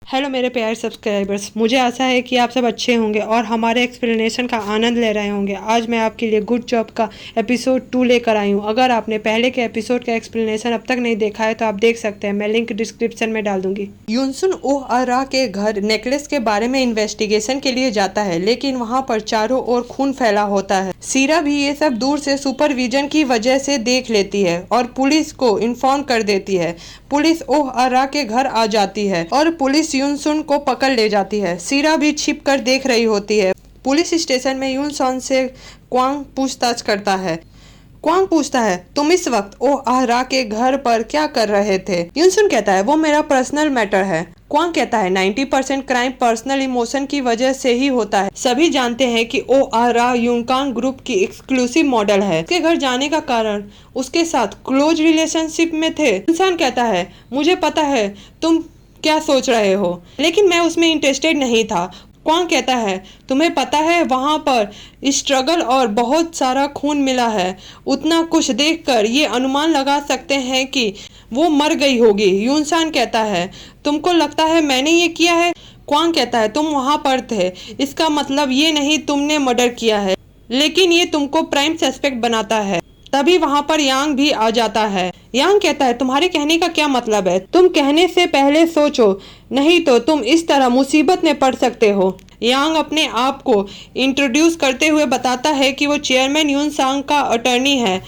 Hello मेरे प्यारे subscribers, मुझे आशा है कि आप सब अच्छे होंगे और हमारे एक्सप्लेनेशन का आनंद ले रहे होंगे। आज मैं आपके लिए गुड जॉब का एपिसोड 2 लेकर आई हूँ। अगर आपने पहले के एपिसोड का एक्सप्लेनेशन अब तक नहीं देखा है तो आप देख सकते हैं, मैं लिंक डिस्क्रिप्शन में डाल दूंगी। यूनसुन ओह अरा के घर नेकलेस के बारे में इन्वेस्टिगेशन के लिए जाता है, लेकिन वहाँ पर चारों ओर खून फैला होता है। सीरा भी ये सब दूर से सुपरविजन की वजह से देख लेती है और पुलिस को इन्फॉर्म कर देती है। पुलिस ओह अरा के घर आ जाती है और पुलिस यूनसुन को पकड़ ले जाती है। सीरा भी छिप कर देख रही होती है। पुलिस स्टेशन में यूनसुन से क्वांग पूछताछ करता है। क्वांग पूछता है, तुम इस वक्त ओह अरा के घर पर क्या कर रहे थे? यूनसुन कहता है, वो मेरा पर्सनल मैटर है। क्वांग कहता है, 90% क्राइम पर्सनल इमोशन की वजह से ही होता है। सभी जानते हैं कि ओह अरा यूनकांग ग्रुप की एक्सक्लूसिव मॉडल है। उसके घर जाने का कारण उसके साथ क्लोज रिलेशनशिप में थे। इंसान कहता है, मुझे पता है तुम क्या सोच रहे हो, लेकिन मैं उसमें इंटरेस्टेड नहीं था। क्वांग कहता है, तुम्हें पता है वहाँ पर स्ट्रगल और बहुत सारा खून मिला है। उतना कुछ देखकर ये अनुमान लगा सकते हैं कि वो मर गई होगी। यूनसान कहता है, तुमको लगता है मैंने ये किया है? क्वांग कहता है, तुम वहाँ पर थे, इसका मतलब ये नहीं तुमने मर्डर किया है, लेकिन ये तुमको प्राइम सस्पेक्ट बनाता है। तभी वहाँ पर यांग भी आ जाता है। यांग कहता है, तुम्हारे कहने का क्या मतलब है? तुम कहने से पहले सोचो, नहीं तो तुम इस तरह मुसीबत में पड़ सकते हो। यांग अपने आप को इंट्रोड्यूस करते हुए बताता है कि वो चेयरमैन यूनसांग का अटर्नी है।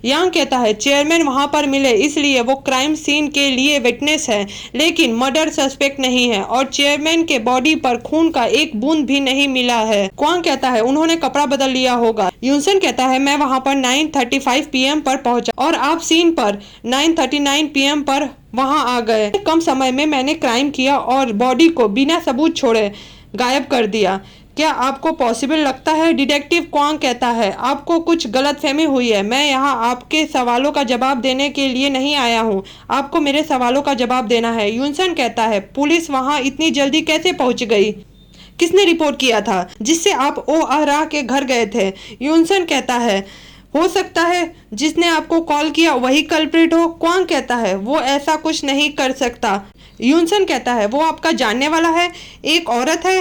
यांग कहता है, चेयरमैन वहां पर मिले इसलिए वो क्राइम सीन के लिए विटनेस है, लेकिन मर्डर सस्पेक्ट नहीं है और चेयरमैन के बॉडी पर खून का एक बूंद भी नहीं मिला है। क्वांग कहता है, उन्होंने कपड़ा बदल लिया होगा। यूनसन कहता है, मैं वहां पर 9:35 PM पर पहुंचा और आप सीन पर 9:39 PM पर वहां आ गए। कम समय में मैंने क्राइम किया और बॉडी को बिना सबूत छोड़े गायब कर दिया। क्या आपको पॉसिबल लगता है? डिटेक्टिव क्वांग कहता है, आपको कुछ गलतफहमी हुई है। मैं यहाँ आपके सवालों का जवाब देने के लिए नहीं आया हूँ, आपको मेरे सवालों का जवाब देना है। यूनसन कहता है, पुलिस वहाँ इतनी जल्दी कैसे पहुँच गई? किसने रिपोर्ट किया था जिससे आप ओह अरा के घर गए थे? यूनसन कहता है, हो सकता है जिसने आपको कॉल किया वही कल्प्रिट हो। क्वांग कहता है, वो ऐसा कुछ नहीं कर सकता। यूनसन कहता है, वो आपका जानने वाला है, एक औरत है।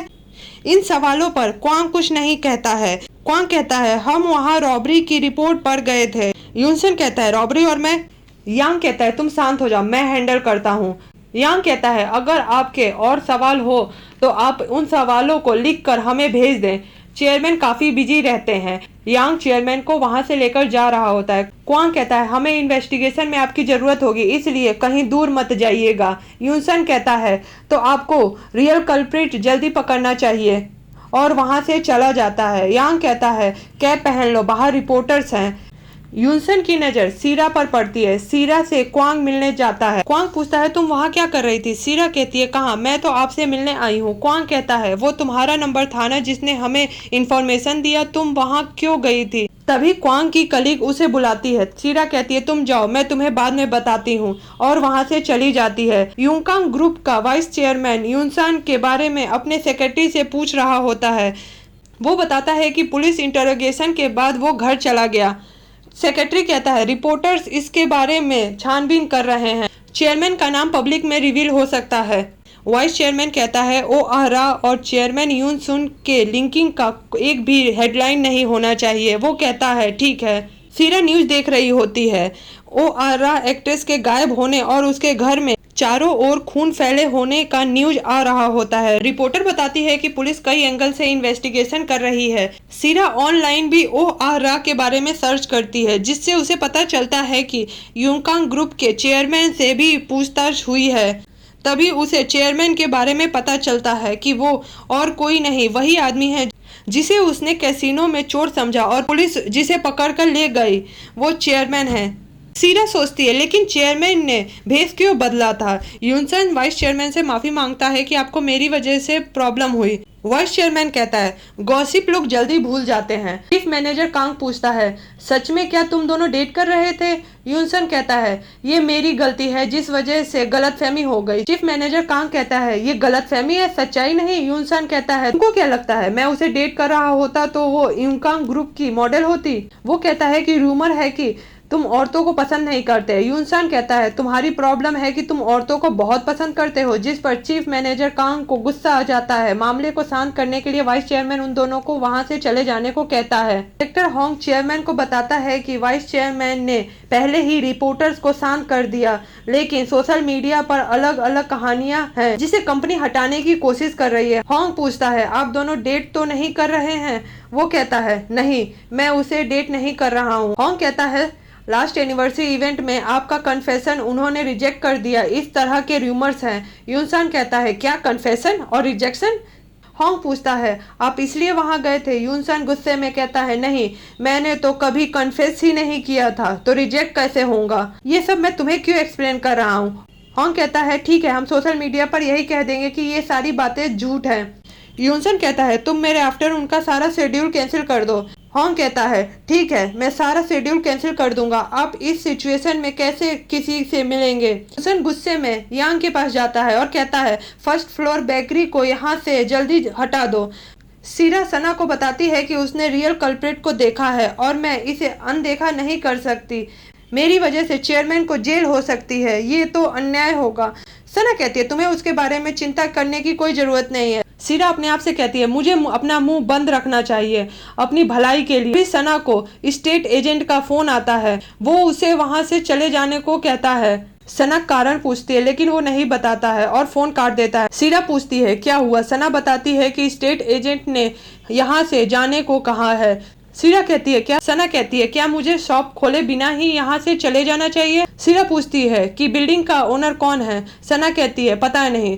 इन सवालों पर क्वांग कुछ नहीं कहता है। क्वांग कहता है, हम वहाँ रॉबरी की रिपोर्ट पर गए थे। यूनसन कहता है, रॉबरी और मैं? यांग कहता है, तुम शांत हो जाओ, मैं हैंडल करता हूँ। यांग कहता है, अगर आपके और सवाल हो तो आप उन सवालों को लिख कर हमें भेज दें। चेयरमैन काफी बिजी रहते हैं। यांग चेयरमैन को वहां से लेकर जा रहा होता है। क्वांग कहता है, हमें इन्वेस्टिगेशन में आपकी जरूरत होगी, इसलिए कहीं दूर मत जाइएगा। यूनसन कहता है, तो आपको रियल कल्प्रिट जल्दी पकड़ना चाहिए और वहां से चला जाता है। यांग कहता है, कैप पहन लो, बाहर रिपोर्टर्स हैं। यूनसन की नजर सीरा पर पड़ती है। सीरा से क्वांग मिलने जाता है। क्वांग पूछता है, तुम वहाँ क्या कर रही थी? सीरा कहती है, कहाँ? मैं तो आपसे मिलने आई हूँ। क्वांग कहता है, वो तुम्हारा नंबर था ना जिसने हमें इंफॉर्मेशन दिया, तुम वहाँ क्यों गई थी? तभी क्वांग की कलीग उसे बुलाती है। सीरा कहती है, तुम जाओ, मैं तुम्हें बाद में बताती हूँ, और वहाँ से चली जाती है। यूनकांग ग्रुप का वाइस चेयरमैन यूनसान के बारे में अपने सेक्रेटरी से पूछ रहा होता है। वो बताता है कि पुलिस इंटरोगेशन के बाद वो घर चला गया। सेक्रेटरी कहता है, रिपोर्टर्स इसके बारे में छानबीन कर रहे हैं, चेयरमैन का नाम पब्लिक में रिवील हो सकता है। वाइस चेयरमैन कहता है, ओह अरा और चेयरमैन यूनसुन के लिंकिंग का एक भी हेडलाइन नहीं होना चाहिए। वो कहता है, ठीक है। सीरा न्यूज देख रही होती है। ओह अरा एक्ट्रेस के गायब होने और उसके घर में चारों ओर खून फैले होने का न्यूज आ रहा होता है। रिपोर्टर बताती है कि पुलिस कई एंगल से इन्वेस्टिगेशन कर रही है। सीरा ऑनलाइन भी ओह अरा के बारे में सर्च करती है, जिससे उसे पता चलता है कि यूनकांग ग्रुप के चेयरमैन से भी पूछताछ हुई है। तभी उसे चेयरमैन के बारे में पता चलता है कि वो और कोई नहीं, वही आदमी है जिसे उसने कैसीनो में चोर समझा और पुलिस जिसे पकड़कर ले गई वो चेयरमैन है। सीरा सोचती है, लेकिन चेयरमैन ने भेस क्यों बदला था? यूनसन वाइस चेयरमैन से माफी मांगता है कि आपको मेरी वजह से प्रॉब्लम हुई। वाइस चेयरमैन कहता है, गॉसिप लोग जल्दी भूल जाते हैं। चीफ मैनेजर कांग पूछता है, सच में क्या तुम दोनों डेट कर रहे थे? यूनसन कहता है, ये मेरी गलती है जिस वजह से गलतफहमी हो गई। चीफ मैनेजर कांग कहता है, ये गलतफहमी है, सच्चाई नहीं। यूनसन कहता है, तुमको क्या लगता है मैं उसे डेट कर रहा होता तो वो यूनकांग ग्रुप की मॉडल होती? वो कहता है कि रूमर है कि तुम औरतों को पसंद नहीं करते। यूनसान कहता है तुम्हारी प्रॉब्लम है कि तुम औरतों को बहुत पसंद करते हो, जिस पर चीफ मैनेजर कांग को गुस्सा आ जाता है। मामले को शांत करने के लिए वाइस चेयरमैन उन दोनों को वहां से चले जाने को कहता है। डायरेक्टर होंग चेयरमैन को बताता है कि वाइस चेयरमैन ने पहले ही रिपोर्टर्स को शांत कर दिया, लेकिन सोशल मीडिया पर अलग अलग कहानियां हैं जिसे कंपनी हटाने की कोशिश कर रही है। होंग पूछता है आप दोनों डेट तो नहीं कर रहे हैं? वो कहता है नहीं, मैं उसे डेट नहीं कर रहा हूँ। होंग कहता है लास्ट एनिवर्सरी इवेंट में आपका कन्फेशन उन्होंने रिजेक्ट कर दिया, इस तरह के रूमर्स हैं। यूनसान कहता है क्या कन्फेशन और रिजेक्शन? होंग पूछता है आप इसलिए वहां गए थे? यूनसान गुस्से में कहता है नहीं, मैंने तो कभी कन्फेस ही नहीं किया था, तो रिजेक्ट कैसे होगा? ये सब मैं तुम्हें क्यों एक्सप्लेन कर रहा हूँ? होंग कहता है ठीक है, हम सोशल मीडिया पर यही कह देंगे कि ये सारी बातें झूठ हैं। यूनसन कहता है तुम मेरे आफ्टर उनका सारा शेड्यूल कैंसिल कर दो। होंग कहता है ठीक है, मैं सारा शेड्यूल कैंसिल कर दूंगा। आप इस सिचुएशन में कैसे किसी से मिलेंगे? यूनसन गुस्से में यांग के पास जाता है और कहता है फर्स्ट फ्लोर बेकरी को यहाँ से जल्दी हटा दो। सीरा सना को बताती है कि उसने रियल कल्प्रिट को देखा है और मैं इसे अनदेखा नहीं कर सकती। मेरी वजह से चेयरमैन को जेल हो सकती है, ये तो अन्याय होगा। सना कहती है तुम्हें उसके बारे में चिंता करने की कोई जरूरत नहीं है। सीरा अपने आप से कहती है मुझे अपना मुंह बंद रखना चाहिए अपनी भलाई के लिए। सना को स्टेट एजेंट का फोन आता है, वो उसे वहां से चले जाने को कहता है। सना कारण पूछती है लेकिन वो नहीं बताता है और फोन काट देता है। सीरा पूछती है क्या हुआ? सना बताती है कि स्टेट एजेंट ने यहाँ से जाने को कहा है। सीरा कहती है क्या? सना कहती है क्या मुझे शॉप खोले बिना ही यहाँ से चले जाना चाहिए? सीरा पूछती है कि बिल्डिंग का ओनर कौन है? सना कहती है पता नहीं,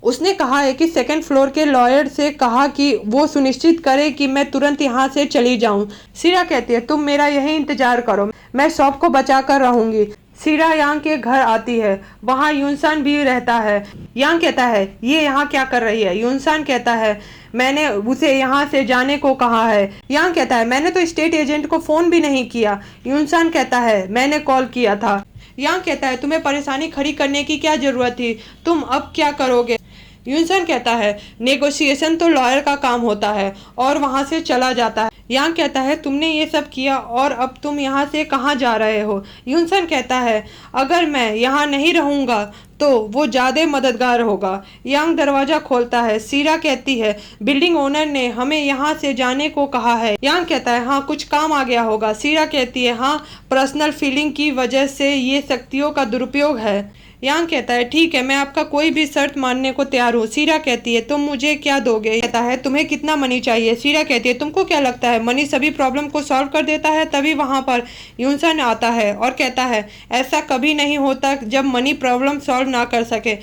उसने कहा है कि सेकंड फ्लोर के लॉयर से कहा कि वो सुनिश्चित करे कि मैं तुरंत यहाँ से चली जाऊँ। सीरा कहती है तुम मेरा यही इंतजार करो, मैं शॉप को बचा कर रहूंगी। सीरा यांग के घर आती है, वहाँ यूनसान भी रहता है। यांग कहता है ये यहाँ क्या कर रही है? यूनसान कहता है मैंने उसे यहाँ से जाने को कहा है। यांग कहता है मैंने तो स्टेट एजेंट को फोन भी नहीं किया। यूनसान कहता है मैंने कॉल किया था। यांग कहता है तुम्हें परेशानी खड़ी करने की क्या जरूरत थी, तुम अब क्या करोगे? यूनसन कहता है नेगोशिएशन तो लॉयर का काम होता है और वहां से चला जाता है। यांग कहता है तुमने ये सब किया और अब तुम यहाँ से कहाँ जा रहे हो? यूनसन कहता है अगर मैं यहाँ नहीं रहूँगा तो वो ज़्यादा मददगार होगा। यांग दरवाज़ा खोलता है। सीरा कहती है बिल्डिंग ओनर ने हमें यहाँ से जाने को कहा है। यांग कहता है हाँ कुछ काम आ गया होगा। सीरा कहती है हाँ पर्सनल फीलिंग की वजह से ये शक्तियों का दुरुपयोग है। यांग कहता है ठीक है, मैं आपका कोई भी शर्त मानने को तैयार हूँ। सीरा कहती है तुम मुझे क्या दोगे? कहता है तुम्हें कितना मनी चाहिए? सीरा कहती है तुमको क्या लगता है मनी सभी प्रॉब्लम को सॉल्व कर देता है? तभी वहाँ पर यूनसन आता है और कहता है ऐसा कभी नहीं होता जब मनी प्रॉब्लम सॉल्व ना कर सके।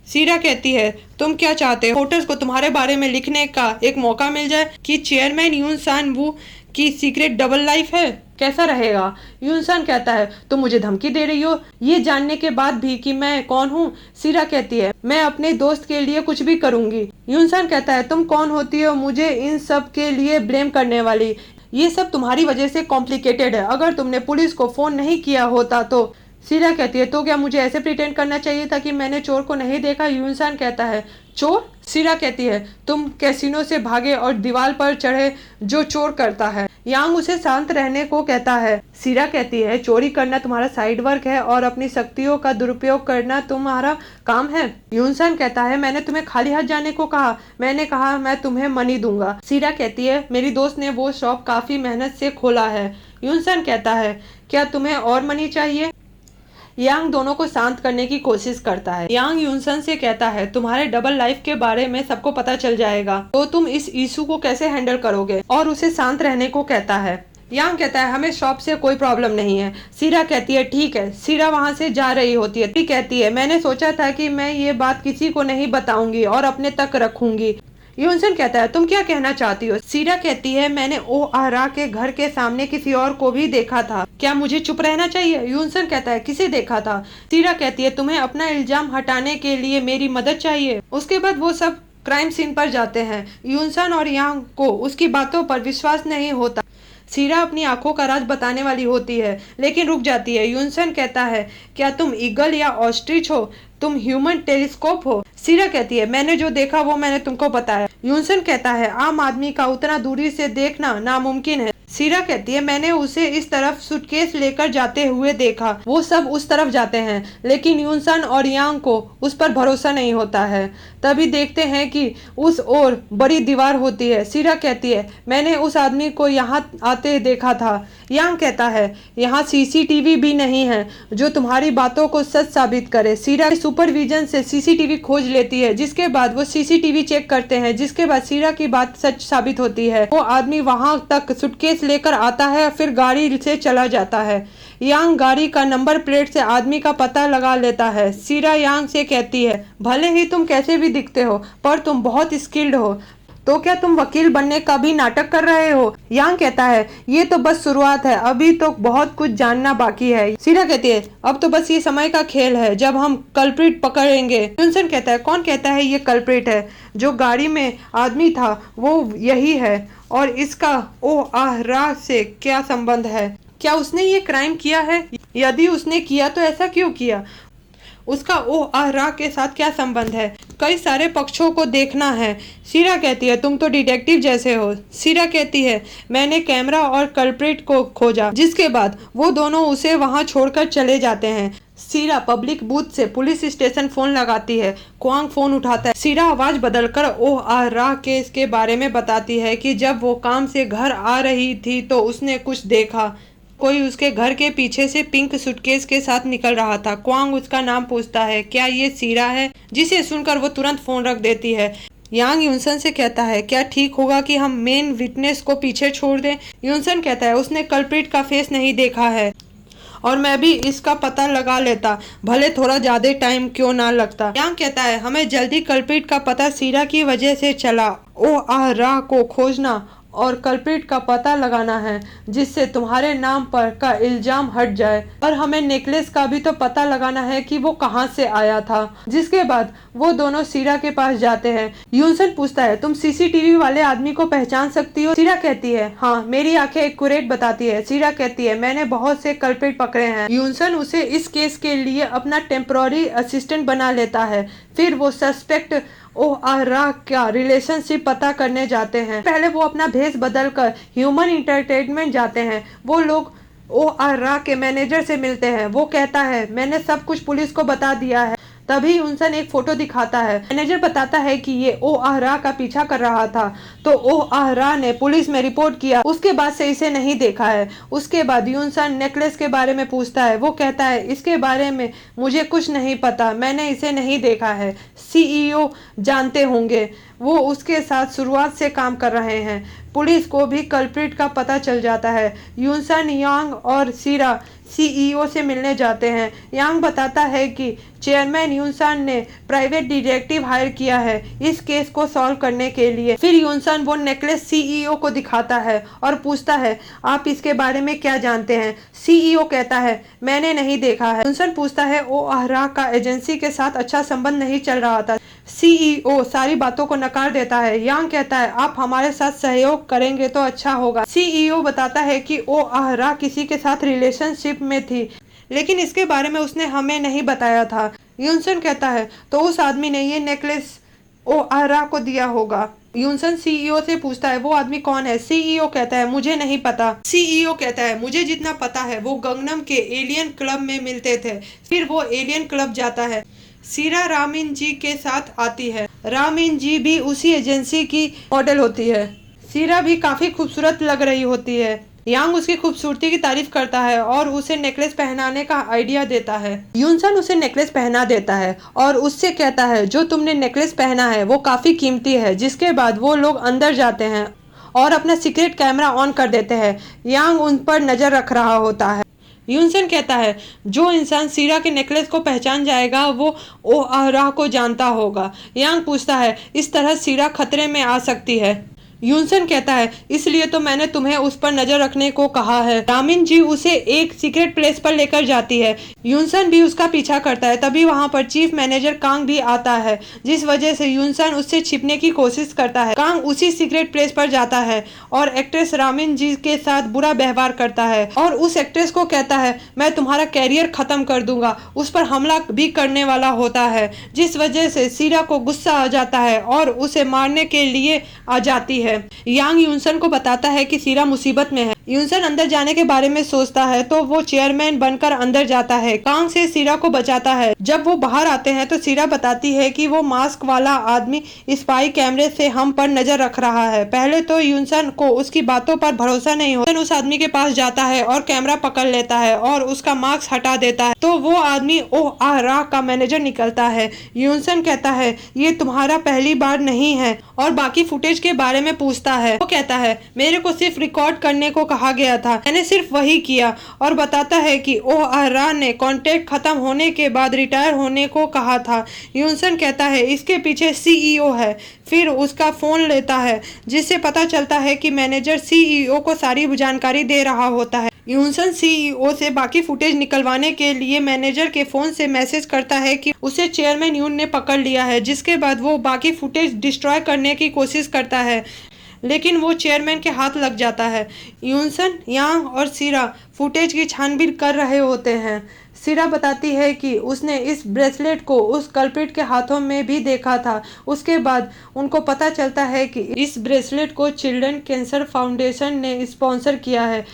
सीरा कहती है तुम क्या चाहते हो? रिपोर्टर्स को तुम्हारे बारे में लिखने का एक मौका मिल जाए कि चेयरमैन यूनसान वू की सीक्रेट डबल लाइफ है, कैसा रहेगा? यूनसान कहता है तुम मुझे धमकी दे रही हो ये जानने के बाद भी कि मैं कौन हूँ? सीरा कहती है मैं अपने दोस्त के लिए कुछ भी करूंगी। यूनसान कहता है तुम कौन होती हो मुझे इन सब के लिए ब्लेम करने वाली? ये सब तुम्हारी वजह से कॉम्प्लिकेटेड है, अगर तुमने पुलिस को फोन नहीं किया होता तो। सीरा कहती है तो क्या मुझे ऐसे प्रिटेंड करना चाहिए था कि मैंने चोर को नहीं देखा? यूनसान कहता है चोर? सीरा कहती है तुम कैसीनो से भागे और दीवार पर चढ़े जो चोर करता है। यांग उसे शांत रहने को कहता है। सीरा कहती है चोरी करना तुम्हारा साइड वर्क है और अपनी शक्तियों का दुरुपयोग करना तुम्हारा काम है। यूनसान कहता है मैंने तुम्हें खाली हाथ जाने को कहा, मैंने कहा मैं तुम्हें मनी दूंगा। सीरा कहती है मेरी दोस्त ने वो शॉप काफी मेहनत से खोला है। यूनसान कहता है क्या तुम्हें और मनी चाहिए? यांग दोनों को शांत करने की कोशिश करता है। यांग यूनसन से कहता है तुम्हारे डबल लाइफ के बारे में सबको पता चल जाएगा तो तुम इस इशू को कैसे हैंडल करोगे, और उसे शांत रहने को कहता है। यांग कहता है हमें शॉप से कोई प्रॉब्लम नहीं है। सीरा कहती है ठीक है। सीरा वहां से जा रही होती है। कहती है मैंने सोचा था कि मैं ये बात किसी को नहीं बताऊंगी और अपने तक रखूंगी। यूनसन कहता है तुम क्या कहना चाहती हो? सीरा कहती है मैंने ओ आहरा के घर के सामने किसी और को भी देखा था, क्या मुझे चुप रहना चाहिए? यूनसन कहता है किसे देखा था? सीरा कहती है तुम्हें अपना इल्जाम हटाने के लिए मेरी मदद चाहिए। उसके बाद वो सब क्राइम सीन पर जाते हैं। यूनसन और यांग को उसकी बातों पर विश्वास नहीं होता। सीरा अपनी आंखों का राज बताने वाली होती है लेकिन रुक जाती है। यूनसन कहता है क्या तुम ईगल या ऑस्ट्रिच हो? तुम ह्यूमन टेलीस्कोप हो? सीरा कहती है मैंने जो देखा वो मैंने तुमको बताया। यूनसन कहता है आम आदमी का उतना दूरी से देखना नामुमकिन है। सीरा कहती है मैंने उसे इस तरफ सूटकेस लेकर जाते हुए देखा। वो सब उस तरफ जाते हैं लेकिन यूनसन और यांग को उस पर भरोसा नहीं होता है। तभी देखते हैं कि उस ओर बड़ी दीवार होती है। सीरा कहती है मैंने उस आदमी को यहाँ आते देखा था। यांग कहता है यहाँ सीसीटीवी भी नहीं है जो तुम्हारी बातों को सच साबित करे। सीरा सुपरविजन से सीसीटीवी खोज लेती है, जिसके बाद वो सीसीटीवी चेक करते हैं, जिसके बाद सीरा की बात सच साबित होती है। वो आदमी वहां तक सूटकेस लेकर आता है, फिर गाड़ी से चला जाता है। यांग गाड़ी का नंबर प्लेट से आदमी का पता लगा लेता है। सीरा यांग से कहती है भले ही तुम कैसे भी दिखते हो पर तुम बहुत स्किल्ड हो, तो क्या तुम वकील बनने का भी नाटक कर रहे हो? यांग कहता है ये तो बस शुरुआत है, अभी तो बहुत कुछ जानना बाकी है। सीरा कहती है अब तो बस ये समय का खेल है जब हम कल्प्रिट पकड़ेंगे। यूनसन कहता है कौन कहता है ये कल्प्रिट है? जो गाड़ी में आदमी था वो यही है, और इसका ओ आह राह से क्या संबंध है? क्या उसने ये क्राइम किया है? यदि उसने किया तो ऐसा क्यों किया? उसका ओ आह राह के साथ क्या संबंध है? कई सारे पक्षों को देखना है। सीरा कहती है तुम तो डिटेक्टिव जैसे हो। सीरा कहती है मैंने कैमरा और कल्प्रिट को खोजा, जिसके बाद वो दोनों उसे वहां छोड़कर चले जाते हैं। सीरा पब्लिक बूथ से पुलिस स्टेशन फोन लगाती है। क्वांग फोन उठाता है। सीरा आवाज बदलकर ओह आह राह केस के बारे में बताती है कि जब वो काम से घर आ रही थी तो उसने कुछ देखा। कोई उसके घर के पीछे से पिंक सूटकेस के साथ निकल रहा था। क्वांग उसका नाम पूछता है क्या ये सीरा है? जिसे सुनकर वो तुरंत फोन रख देती है। यांग यूनसन से कहता है क्या ठीक होगा कि हम मेन विटनेस को पीछे छोड़ दें? यूनसन कहता है उसने कल्प्रिट का फेस नहीं देखा है और मैं भी इसका पता लगा लेता, भले थोड़ा ज्यादा टाइम क्यों ना लगता। यांग कहता है हमें जल्दी कल्प्रिट का पता सीरा की वजह से चला। ओ आह राह को खोजना और कल्प्रिट का पता लगाना है जिससे तुम्हारे नाम पर का इल्जाम हट जाए, और हमें नेकलेस का भी तो पता लगाना है कि वो कहाँ से आया था। जिसके बाद वो दोनों सीरा के पास जाते हैं। यूनसन पूछता है तुम सीसीटीवी वाले आदमी को पहचान सकती हो? सीरा कहती है हाँ, मेरी आंखें एक्यूरेट बताती है। सीरा कहती है मैंने बहुत से कल्प्रिट पकड़े हैं। यूनसन उसे इस केस के लिए अपना टेम्पररी असिस्टेंट बना लेता है। फिर वो सस्पेक्ट ओह आह राह का रिलेशनशिप पता करने जाते हैं। पहले वो अपना भेष बदलकर ह्यूमन इंटरटेनमेंट जाते हैं। वो लोग ओह आह राह के मैनेजर से मिलते हैं। वो कहता है मैंने सब कुछ पुलिस को बता दिया है। तभी यूनसन एक फोटो दिखाता है। मैनेजर बताता है कि ये ओ आह राह का पीछा कर रहा था, तो ओ आह राह ने पुलिस में रिपोर्ट किया। उसके बाद से इसे नहीं देखा है। उसके बाद यूनसन नेकलेस के बारे में पूछता है। वो कहता है इसके बारे में मुझे कुछ नहीं पता, मैंने इसे नहीं देखा है। सीईओ जानते होंगे, वो उसके साथ शुरुआत से काम कर रहे हैं। पुलिस को भी कल्प्रिट का पता चल जाता है। यूनसन यांग और सीरा सीईओ से मिलने जाते हैं। यांग बताता है कि चेयरमैन यूनसन ने प्राइवेट डिटेक्टिव हायर किया है इस केस को सॉल्व करने के लिए। फिर यूनसन वो नेकलेस सीईओ को दिखाता है और पूछता है आप इसके बारे में क्या जानते हैं? सीईओ कहता है मैंने नहीं देखा है। यूनसन पूछता है ओ आह राह का एजेंसी के साथ अच्छा संबंध नहीं चल रहा था। सीईओ सारी बातों को नकार देता है। यांग कहता है आप हमारे साथ सहयोग करेंगे तो अच्छा होगा। सीईओ बताता है कि ओ आह राह किसी के साथ रिलेशनशिप में थी, लेकिन इसके बारे में उसने हमें नहीं बताया था। यूनसन कहता है तो उस आदमी ने ये नेकलेस ओ आह राह को दिया होगा। यूनसन सीईओ से पूछता है वो आदमी कौन है? सीईओ कहता है मुझे नहीं पता। सीईओ कहता है मुझे जितना पता है वो गंगनम के एलियन क्लब में मिलते थे। फिर वो एलियन क्लब जाता है। सीरा रामिन जी के साथ आती है। रामिन जी भी उसी एजेंसी की मॉडल होती है। सीरा भी काफी खूबसूरत लग रही होती है। यांग उसकी खूबसूरती की तारीफ करता है और उसे नेकलेस पहनाने का आइडिया देता है। यूनसन उसे नेकलेस पहना देता है और उससे कहता है जो तुमने नेकलेस पहना है वो काफी कीमती है। जिसके बाद वो लोग अंदर जाते हैं और अपना सीक्रेट कैमरा ऑन कर देते हैं। यांग उन पर नजर रख रहा होता है। यूनसन कहता है जो इंसान सीरा के नेकलेस को पहचान जाएगा वो ओ आह राह को जानता होगा। यांग पूछता है इस तरह सीरा खतरे में आ सकती है? यूनसन कहता है इसलिए तो मैंने तुम्हें उस पर नजर रखने को कहा है। रामिन जी उसे एक सीक्रेट प्लेस पर लेकर जाती है। यूनसन भी उसका पीछा करता है। तभी वहां पर चीफ मैनेजर कांग भी आता है, जिस वजह से यूनसन उससे छिपने की कोशिश करता है। कांग उसी सीक्रेट प्लेस पर जाता है और एक्ट्रेस रामिन जी के साथ बुरा व्यवहार करता है और उस एक्ट्रेस को कहता है मैं तुम्हारा कैरियर खत्म कर दूंगा। उस पर हमला भी करने वाला होता है, जिस वजह से सीरा को गुस्सा आ जाता है और उसे मारने के लिए आ जाती है। यांग यूनसन को बताता है कि सीरा मुसीबत में है। यूनसन अंदर जाने के बारे में सोचता है तो वो चेयरमैन बनकर अंदर जाता है। कांग से सीरा को बचाता है। जब वो बाहर आते हैं तो सीरा बताती है कि वो मास्क वाला आदमी स्पाई कैमरे से हम पर नजर रख रहा है। पहले तो यूनसन को उसकी बातों पर भरोसा नहीं होता। उस आदमी के पास जाता है और कैमरा पकड़ लेता है और उसका मास्क हटा देता है तो वो आदमी ओह का मैनेजर निकलता है। यूनसन कहता है ये तुम्हारा पहली बार नहीं है और बाकी फुटेज के बारे में पूछता है। वो कहता है मेरे को सिर्फ रिकॉर्ड करने को कहा गया था, मैंने सिर्फ वही किया, और बताता है कि ओह ने कॉन्ट्रैक्ट खत्म होने के बाद रिटायर होने को कहा था। यूनसन कहता है इसके पीछे सीईओ है। फिर उसका फोन लेता है जिससे पता चलता है कि मैनेजर सीईओ को सारी जानकारी दे रहा होता है। यूनसन सीईओ से बाकी फुटेज निकलवाने के लिए मैनेजर के फोन से मैसेज करता है कि उसे चेयरमैन यून ने पकड़ लिया है, जिसके बाद वो बाकी फुटेज डिस्ट्रॉय करने की कोशिश करता है लेकिन वो चेयरमैन के हाथ लग जाता है। यूनसन, यांग और सीरा फुटेज की छानबीन कर रहे होते हैं। सीरा बताती है कि उसने इस ब्रेसलेट को उस कल्प्रिट के हाथों में भी देखा था। उसके बाद उनको पता चलता है कि इस ब्रेसलेट को चिल्ड्रन कैंसर फाउंडेशन ने स्पॉन्सर किया है।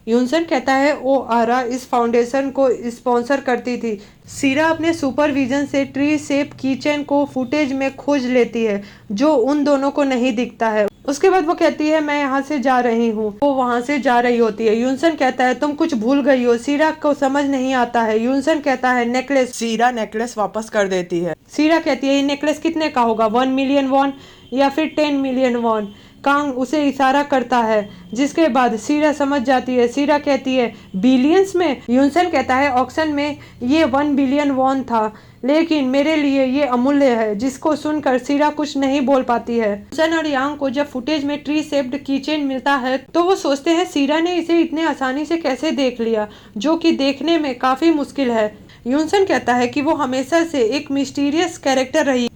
यूनसन कहता है ओह इस फाउंडेशन को स्पॉन्सर करती थी। सीरा अपने सुपरविजन से ट्री शेप कीचेन को फुटेज में खोज लेती है जो उन दोनों को नहीं दिखता है। उसके बाद वो कहती है मैं यहाँ से जा रही हूँ। वो वहाँ से जा रही होती है। यूनसन कहता है तुम कुछ भूल गई हो। सीरा को समझ नहीं आता है। यूनसन कहता है नेकलेस। सीरा नेकलेस वापस कर देती है। सीरा कहती है ये नेकलेस कितने का होगा, 1 मिलियन वॉन या फिर 10 मिलियन वॉन। कांग उसे इशारा करता है जिसके बाद सीरा समझ जाती है। सीरा कहती है बिलियंस में। यूनसन कहता है ऑक्शन में ये 1 बिलियन वॉन था लेकिन मेरे लिए ये अमूल्य है। जिसको सुनकर सीरा कुछ नहीं बोल पाती है। यूनसन और यांग को जब फुटेज में ट्री शेप्ड कीचेन मिलता है तो वो सोचते हैं सीरा ने इसे इतने आसानी से कैसे देख लिया, जो कि देखने में काफी मुश्किल है। यूनसन कहता है कि वो हमेशा से एक मिस्टीरियस कैरेक्टर रही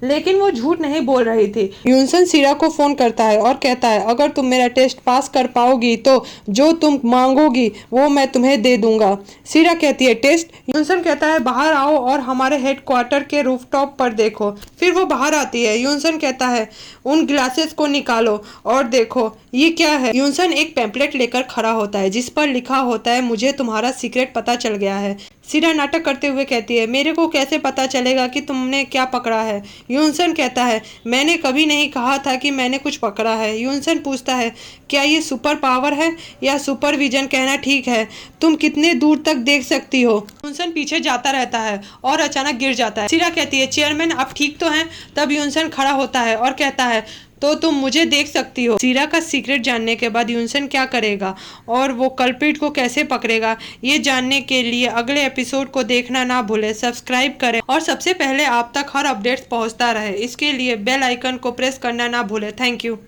लेकिन वो झूठ नहीं बोल रही थी। यूनसन सीरा को फोन करता है और कहता है अगर तुम मेरा टेस्ट पास कर पाओगी तो जो तुम मांगोगी वो मैं तुम्हें दे दूंगा। सीरा कहती है टेस्ट। यूनसन कहता है बाहर आओ और हमारे हेडक्वार्टर के रूफटॉप पर देखो। फिर वो बाहर आती है। यूनसन कहता है उन ग्लासेस को निकालो और देखो ये क्या है। यूनसन एक पैम्पलेट लेकर खड़ा होता है जिस पर लिखा होता है मुझे तुम्हारा सीक्रेट पता चल गया है। सीरा नाटक करते हुए कहती है मेरे को कैसे पता चलेगा कि तुमने क्या पकड़ा है। यूनसन कहता है मैंने कभी नहीं कहा था कि मैंने कुछ पकड़ा है। यूनसन पूछता है क्या ये सुपर पावर है या सुपर विजन कहना ठीक है, तुम कितने दूर तक देख सकती हो। यूनसन पीछे जाता रहता है और अचानक गिर जाता है। सीरा कहती है चेयरमैन आप ठीक तो हैं। तब यूनसन खड़ा होता है और कहता है तो तुम मुझे देख सकती हो। सीरा का सीक्रेट जानने के बाद यूनसन क्या करेगा और वो कल्प्रिट को कैसे पकड़ेगा, ये जानने के लिए अगले एपिसोड को देखना ना भूले। सब्सक्राइब करें और सबसे पहले आप तक हर अपडेट्स पहुंचता रहे, इसके लिए बेल आइकन को प्रेस करना ना भूले। Thank you.